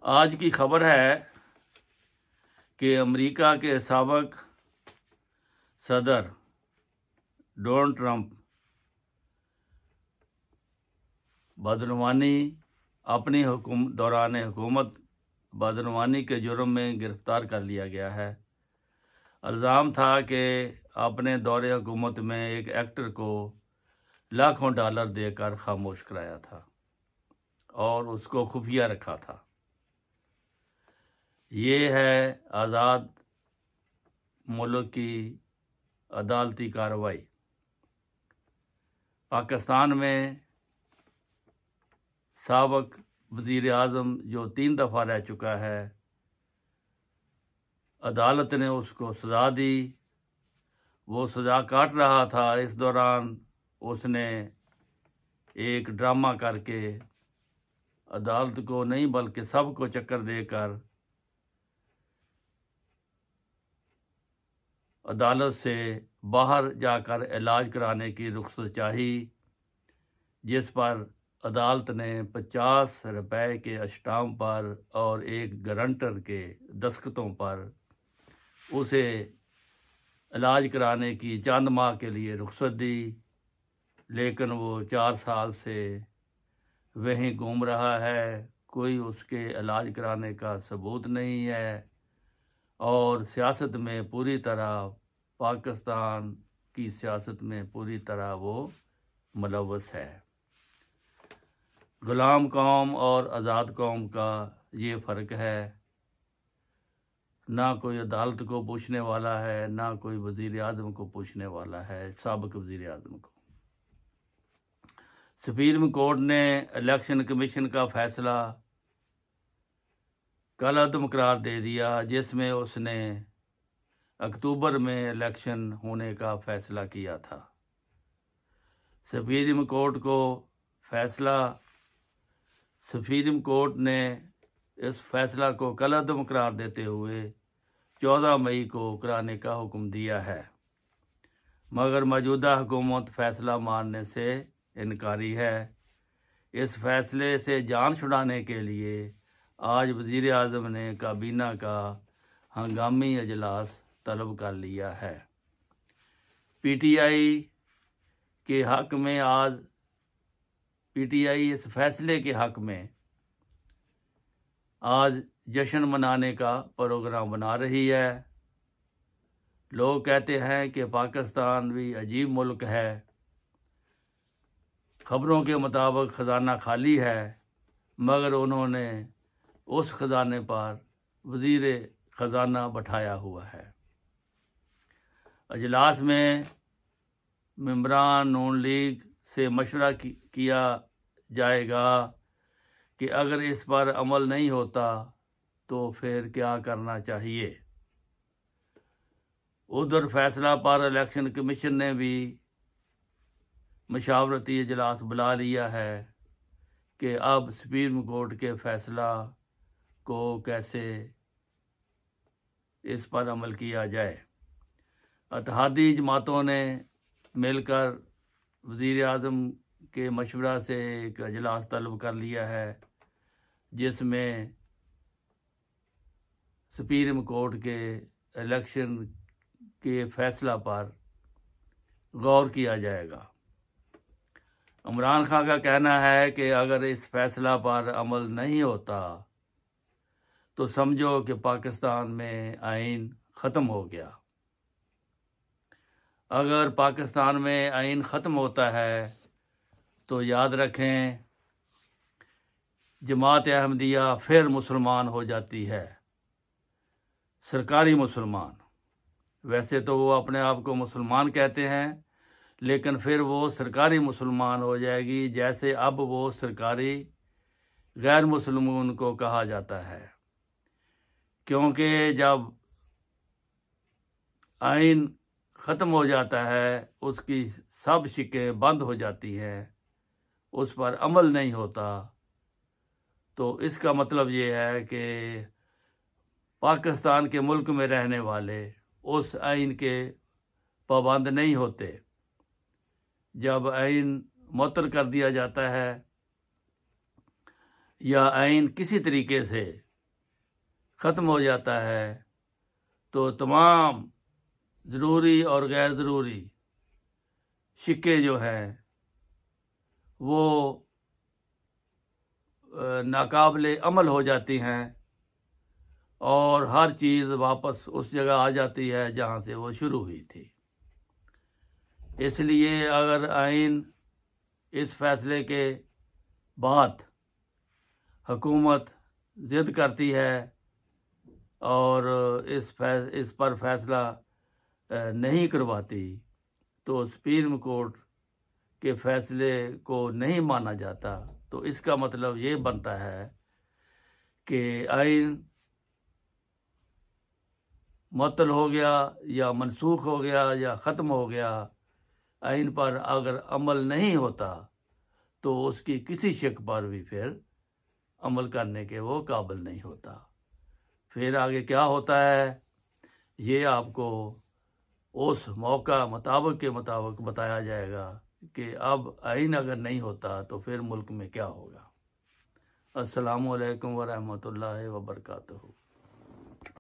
आज की खबर है कि अमेरिका के साबिक सदर डोनाल्ड ट्रंप बदनवानी अपनी दौरान हुकूमत बदनवानी के जुर्म में गिरफ्तार कर लिया गया है। इल्ज़ाम था कि अपने दौरे हुकूमत में एक एक्टर को लाखों डॉलर देकर खामोश कराया था और उसको खुफिया रखा था। ये है आज़ाद मुल्क की अदालती कार्रवाई। पाकिस्तान में साबिक वज़ीर आज़म जो 3 दफ़ा रह चुका है, अदालत ने उसको सज़ा दी। वो सज़ा काट रहा था, इस दौरान उसने एक ड्रामा करके अदालत को नहीं बल्कि सबको चक्कर देकर अदालत से बाहर जाकर इलाज कराने की रुख्सत चाही, जिस पर अदालत ने 50 रुपए के अस्टाम पर और एक गारंटर के दस्तखतों पर उसे इलाज कराने की चंद माह के लिए रुख्सत दी। लेकिन वो 4 साल से वहीं घूम रहा है, कोई उसके इलाज कराने का सबूत नहीं है और सियासत में पूरी तरह, पाकिस्तान की सियासत में पूरी तरह वो मुलव्वस है। गुलाम कौम और आज़ाद कौम का ये फ़र्क है। ना कोई अदालत को पूछने वाला है, ना कोई वज़ीर आज़म को पूछने वाला है, साबिक वज़ीर आज़म को। सुप्रीम कोर्ट ने इलेक्शन कमीशन का फैसला कलअदम करार दे दिया, जिसमें उसने अक्टूबर में इलेक्शन होने का फैसला किया था। सुप्रीम कोर्ट ने इस फैसला को कलअदम करार देते हुए 14 मई को कराने का हुक्म दिया है, मगर मौजूदा हुकूमत फैसला मानने से इनकारी है। इस फैसले से जान छुड़ाने के लिए आज वज़ीर आज़म ने काबीना का हंगामी इजलास तलब कर लिया है। पीटीआई इस फैसले के हक में आज जश्न मनाने का प्रोग्राम बना रही है। लोग कहते हैं कि पाकिस्तान भी अजीब मुल्क है। खबरों के मुताबिक ख़जाना खाली है, मगर उन्होंने उस ख़जाने पर वज़ीर ख़जाना बैठाया हुआ है। अजलास में मेंबरान नून लीग से मशवरा किया जाएगा कि अगर इस पर अमल नहीं होता तो फिर क्या करना चाहिए। उधर फैसला पर इलेक्शन कमीशन ने भी मशावरती इजलास बुला लिया है कि अब सुप्रीम कोर्ट के फैसला को कैसे इस पर अमल किया जाए। इत्तेहादी जमातों ने मिलकर वज़ीर आज़म के मशवरा से एक इजलास तलब कर लिया है, जिसमें सुप्रीम कोर्ट के इलेक्शन के फैसला पर गौर किया जाएगा। इमरान खान का कहना है कि अगर इस फैसला पर अमल नहीं होता तो समझो कि पाकिस्तान में आइन ख़त्म हो गया। अगर पाकिस्तान में आइन ख़त्म होता है तो याद रखें, जमात अहमदिया फिर मुसलमान हो जाती है, सरकारी मुसलमान। वैसे तो वो अपने आप को मुसलमान कहते हैं, लेकिन फिर वो सरकारी मुसलमान हो जाएगी, जैसे अब वो सरकारी गैर मुसलमान को कहा जाता है। क्योंकि जब आइन ख़त्म हो जाता है, उसकी सब शिकें बंद हो जाती हैं, उस पर अमल नहीं होता, तो इसका मतलब ये है कि पाकिस्तान के मुल्क में रहने वाले उस आइन के पाबंद नहीं होते। जब आइन मुअत्तल कर दिया जाता है या आइन किसी तरीके से ख़त्म हो जाता है तो तमाम ज़रूरी और गैर ज़रूरी शिक्के जो हैं वो नाकाबिले अमल हो जाती हैं और हर चीज़ वापस उस जगह आ जाती है जहाँ से वो शुरू हुई थी। इसलिए अगर आइन इस फैसले के बाद हुकूमत ज़िद करती है और इस पर फैसला नहीं करवाती तो सुप्रीम कोर्ट के फैसले को नहीं माना जाता, तो इसका मतलब ये बनता है कि आइन मुअत्तल हो गया या मनसूख हो गया या ख़त्म हो गया। आइन पर अगर अमल नहीं होता तो उसकी किसी शक पर भी फिर अमल करने के वो काबिल नहीं होता। फिर आगे क्या होता है ये आपको उस मौका के मुताबिक बताया जाएगा कि अब आइन अगर नहीं होता तो फिर मुल्क में क्या होगा। अस्सलामु अलैकुम व रहमतुल्लाहि व बरकातहू।